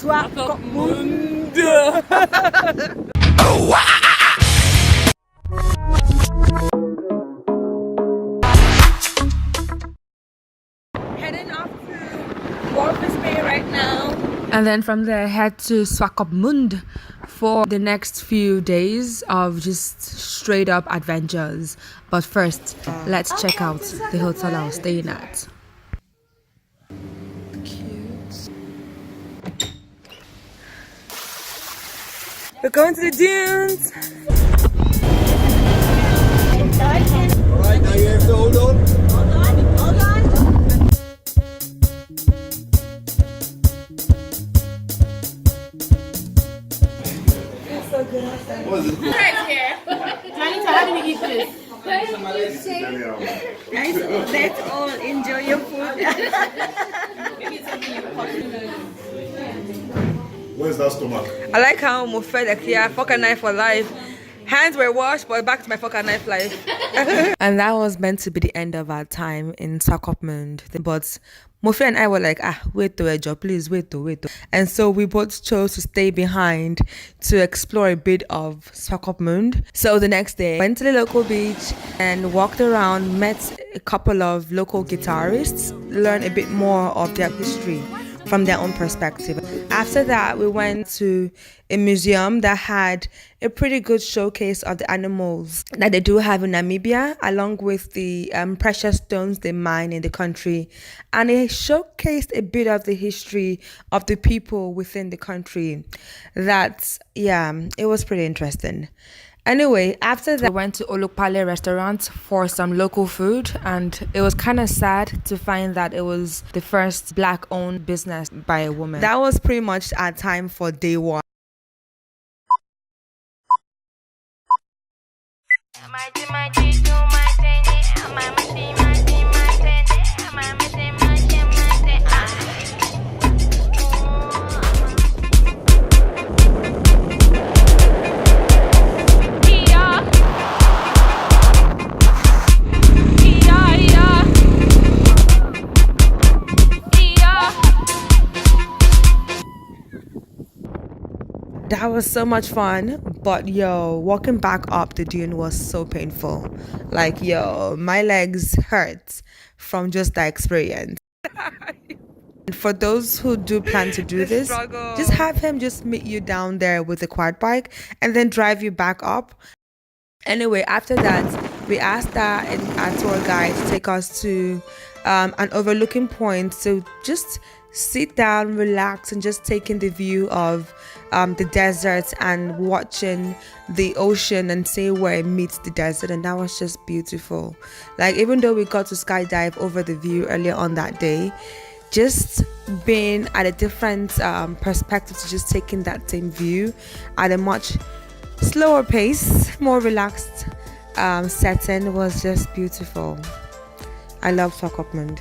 Swakopmund. Heading off to Walvis Bay right now. And then from there head to Swakopmund for the next few days of just straight up adventures. But first, let's check out the hotel I was staying at. Cute. We're going to the dunes. Alright, now you have to hold on. Hold on. What is it? Right here. Janita, how do we eat this? Guys, let's all enjoy your food. Where's that stomach? I like how Mo fed like, yeah, fork and knife for life. Hands were washed, but back to my fork and knife life. And that was meant to be the end of our time in Swakopmund. But Mofi and I were like, wait to a job, please, wait to. And so we both chose to stay behind to explore a bit of Swakopmund. So the next day, went to the local beach and walked around, met a couple of local guitarists, learned a bit more of their history from their own perspective. After that, we went to a museum that had a pretty good showcase of the animals that they do have in Namibia, along with the precious stones they mine in the country. And it showcased a bit of the history of the people within the country. It was pretty interesting. Anyway, after that, we went to Olukpale restaurant for some local food, and it was kind of sad to find that it was the first black-owned business by a woman. That was pretty much our time for day one. That was so much fun, but walking back up the dune was so painful. Like, my legs hurt from just that experience. For those who do plan to do this, just have him just meet you down there with a quad bike and then drive you back up. Anyway, after that, we asked our tour guide to take us to an overlooking point, so just sit down, relax, and just taking the view of the desert and watching the ocean and see where it meets the desert. And that was just beautiful. Like, even though we got to skydive over the view earlier on that day, just being at a different perspective to just taking that same view at a much slower pace, more relaxed setting was just beautiful. I love Swakopmund.